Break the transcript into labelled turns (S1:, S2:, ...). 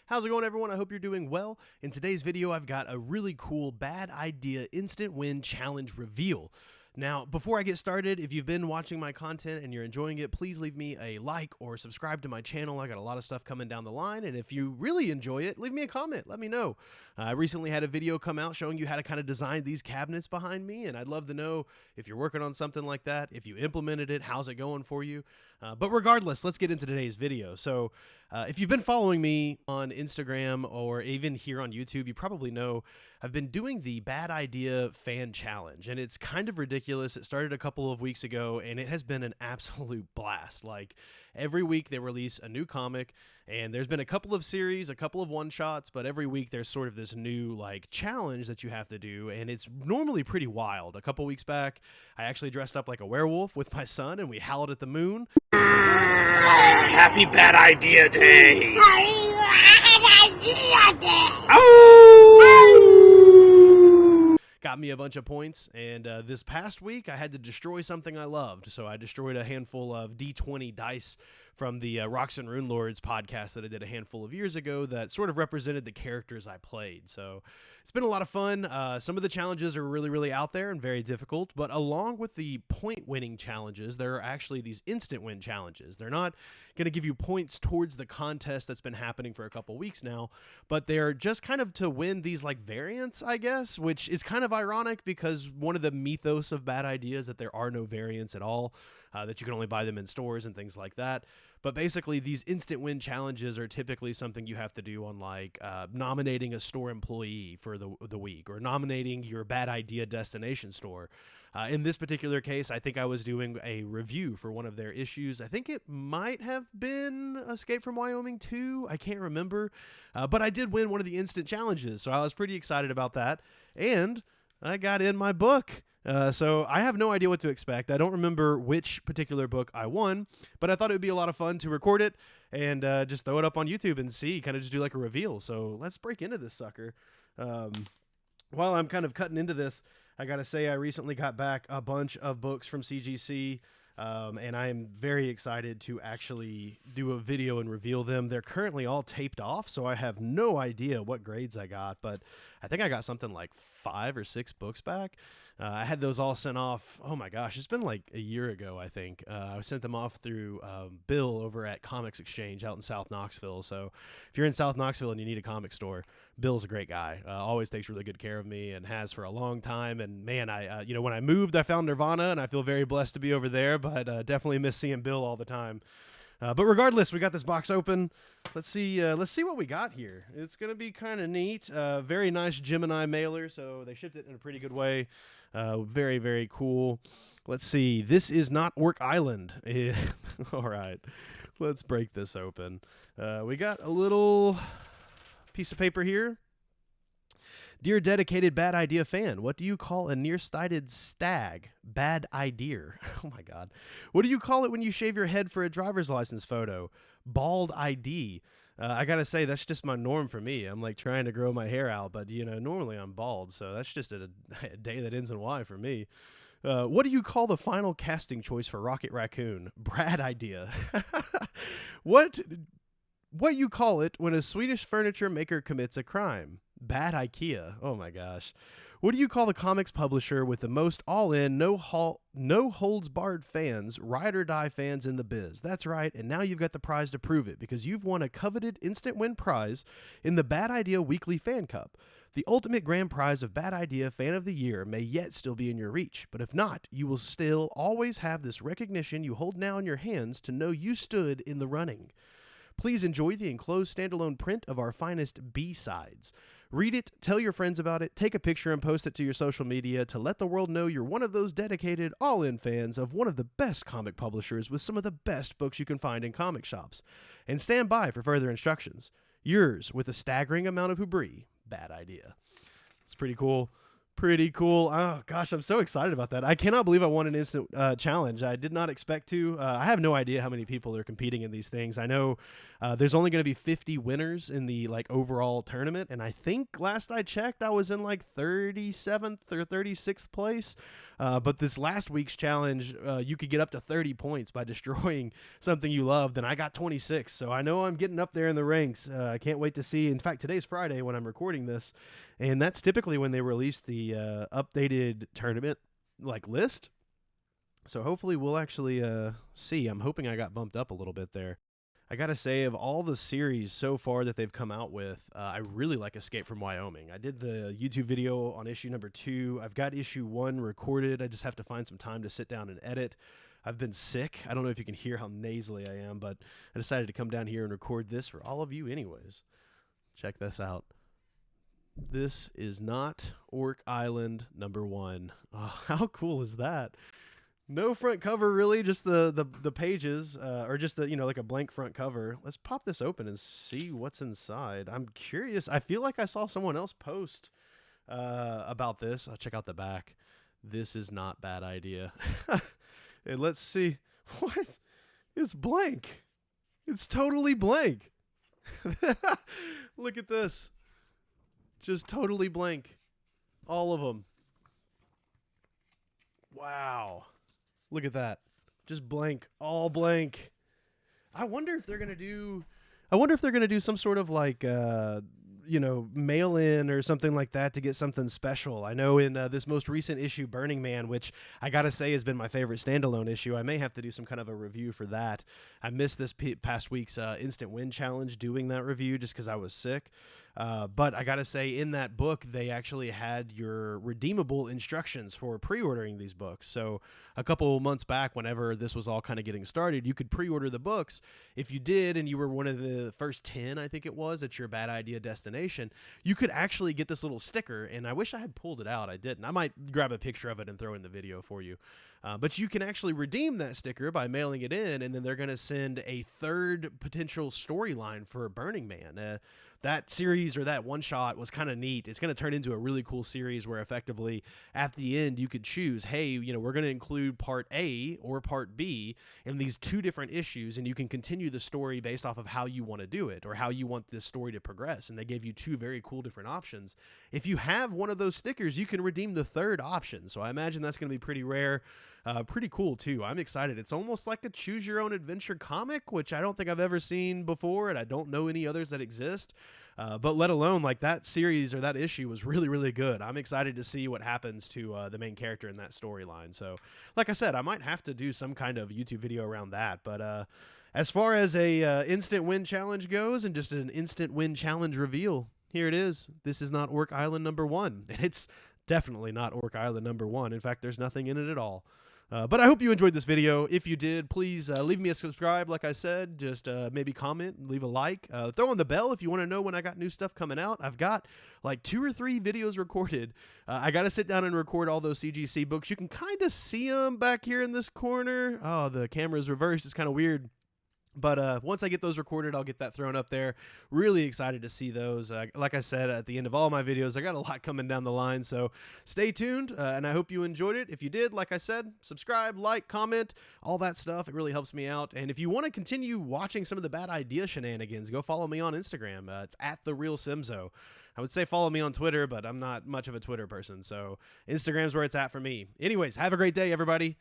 S1: How's it going, everyone? I hope you're doing well. In today's video, I've got a really cool bad idea instant win challenge reveal. Now, before I get started, if you've been watching my content and you're enjoying it, please leave me a like or subscribe to my channel. I got a lot of stuff coming down the line, and if you really enjoy it, leave me a comment. Let me know. I recently had a video come out showing you how to kind of design these cabinets behind me, and I'd love to know if you're working on something like that, if you implemented it, how's it going for you? But regardless, let's get into today's video. So if you've been following me on Instagram or even here on YouTube, you probably know I've been doing the Bad Idea Fan Challenge, and it's kind of ridiculous. It started a couple of weeks ago, and it has been an absolute blast. Like, every week they release a new comic, and there's been a couple of series, a couple of one-shots, but every week there's sort of this new, like, challenge that you have to do, and it's normally pretty wild. A couple weeks back, I actually dressed up like a werewolf with my son, and we howled at the moon.
S2: Happy Bad Idea Day!
S3: Bad Idea Day!
S1: Got me a bunch of points, and this past week I had to destroy something I loved, so I destroyed a handful of D20 dice from the Rocks and Rune Lords podcast that I did a handful of years ago that sort of represented the characters I played. So it's been a lot of fun. Some of the challenges are really, really out there and very difficult, but along with the point-winning challenges, there are actually these instant win challenges. They're not going to give you points towards the contest that's been happening for a couple weeks now, but they're just kind of to win these like variants, I guess, which is kind of ironic because one of the mythos of Bad Ideas is that there are no variants at all, that you can only buy them in stores and things like that. But basically, these instant win challenges are typically something you have to do on like nominating a store employee for the week or nominating your Bad Idea destination store. In this particular case, I think I was doing a review for one of their issues. I think it might have been Escape from Wyoming 2. I can't remember. But I did win one of the instant challenges, so I was pretty excited about that. And I got in my book. So I have no idea what to expect. I don't remember which particular book I won, but I thought it would be a lot of fun to record it and just throw it up on YouTube and see, kind of just do like a reveal. So let's break into this sucker. While I'm kind of cutting into this, I got to say I recently got back a bunch of books from CGC, and I am very excited to actually do a video and reveal them. They're currently all taped off, so I have no idea what grades I got, but I think I got something like 5 or 6 books back. I had those all sent off. Oh my gosh, it's been like a year ago, I think. I sent them off through Bill over at Comics Exchange out in South Knoxville. So if you're in South Knoxville and you need a comic store, Bill's a great guy. Always takes really good care of me and has for a long time. And man, when I moved, I found Nirvana, and I feel very blessed to be over there. But definitely miss seeing Bill all the time. But regardless, we got this box open. Let's see what we got here. It's gonna be kind of neat. Very nice Gemini mailer, so they shipped it in a pretty good way. Very, very cool. Let's see. This is not Orc Island. All right, let's break this open. We got a little piece of paper here. Dear dedicated Bad Idea fan, what do you call a nearsighted stag? Bad idea. Oh my God. What do you call it when you shave your head for a driver's license photo? Bald ID. I gotta say, that's just my norm for me. I'm like trying to grow my hair out, but normally I'm bald, so that's just a day that ends in Y for me. What do you call the final casting choice for Rocket Raccoon? Brad idea. What you call it when a Swedish furniture maker commits a crime? Bad IKEA. Oh my gosh. What do you call the comics publisher with the most all-in, no holds barred fans, ride or die fans in the biz? That's right, and now you've got the prize to prove it, because you've won a coveted instant win prize in the Bad Idea Weekly Fan Cup. The ultimate grand prize of Bad Idea Fan of the Year may yet still be in your reach, but if not, you will still always have this recognition you hold now in your hands to know you stood in the running. Please enjoy the enclosed standalone print of our finest B-sides. Read it, tell your friends about it, take a picture and post it to your social media to let the world know you're one of those dedicated, all-in fans of one of the best comic publishers with some of the best books you can find in comic shops. And stand by for further instructions. Yours, with a staggering amount of hubris, Bad Idea. It's pretty cool. Pretty cool. Oh gosh, I'm so excited about that. I cannot believe I won an instant challenge. I did not expect to. I have no idea how many people are competing in these things. I know there's only going to be 50 winners in the like overall tournament, and I think last I checked, I was in like 37th or 36th place. But this last week's challenge, you could get up to 30 points by destroying something you loved, and I got 26. So I know I'm getting up there in the ranks. I can't wait to see. In fact, today's Friday when I'm recording this. And that's typically when they release the updated tournament like list. So hopefully we'll actually see. I'm hoping I got bumped up a little bit there. I got to say, of all the series so far that they've come out with, I really like Escape from Wyoming. I did the YouTube video on issue number 2. I've got issue 1 recorded. I just have to find some time to sit down and edit. I've been sick. I don't know if you can hear how nasally I am, but I decided to come down here and record this for all of you anyways. Check this out. This is not Orc Island #1. Oh, how cool is that? No front cover, really, just the pages, or just the, like a blank front cover. Let's pop this open and see what's inside. I'm curious. I feel like I saw someone else post about this. I'll check out the back. This is not bad idea. And let's see. What? It's blank. It's totally blank. Look at this. Just totally blank. All of them. Wow. Look at that. Just blank. All blank. I wonder if they're going to do some sort of like mail in or something like that to get something special. I know in this most recent issue, Burning Man, which I got to say has been my favorite standalone issue, I may have to do some kind of a review for that. I missed this past week's Instant Win Challenge doing that review just because I was sick. But I got to say, in that book, they actually had your redeemable instructions for pre-ordering these books. So a couple months back, whenever this was all kind of getting started, you could pre-order the books. If you did, and you were one of the first 10, I think it was, at your Bad Idea destination, you could actually get this little sticker. And I wish I had pulled it out. I didn't. I might grab a picture of it and throw in the video for you. But you can actually redeem that sticker by mailing it in, and then they're going to send a third potential storyline for Burning Man. That series or that one shot was kind of neat. It's going to turn into a really cool series where effectively at the end you could choose, hey, we're going to include part A or part B in these 2 different issues, and you can continue the story based off of how you want to do it or how you want this story to progress. And they gave you 2 very cool different options. If you have one of those stickers, you can redeem the third option. So I imagine that's going to be pretty rare. Pretty cool too. I'm excited. It's almost like a choose your own adventure comic, which I don't think I've ever seen before, and I don't know any others that exist. But let alone like that series or that issue was really, really good. I'm excited to see what happens to the main character in that storyline. So like I said, I might have to do some kind of YouTube video around that. But as far as a instant win challenge goes and just an instant win challenge reveal, here it is. This is not Orc Island #1. And it's definitely not Orc Island #1. In fact, there's nothing in it at all. But I hope you enjoyed this video. If you did, please leave me a subscribe. Like I said, just maybe comment, leave a like, throw on the bell if you want to know when I got new stuff coming out. I've got like 2 or 3 videos recorded. I got to sit down and record all those CGC books. You can kind of see them back here in this corner. Oh, the camera's reversed. It's kind of weird. But once I get those recorded, I'll get that thrown up there. Really excited to see those. Like I said, at the end of all my videos, I got a lot coming down the line. So stay tuned, and I hope you enjoyed it. If you did, like I said, subscribe, like, comment, all that stuff. It really helps me out. And if you want to continue watching some of the Bad Idea shenanigans, go follow me on Instagram. It's @TheRealSimzo. I would say follow me on Twitter, but I'm not much of a Twitter person. So Instagram's where it's at for me. Anyways, have a great day, everybody.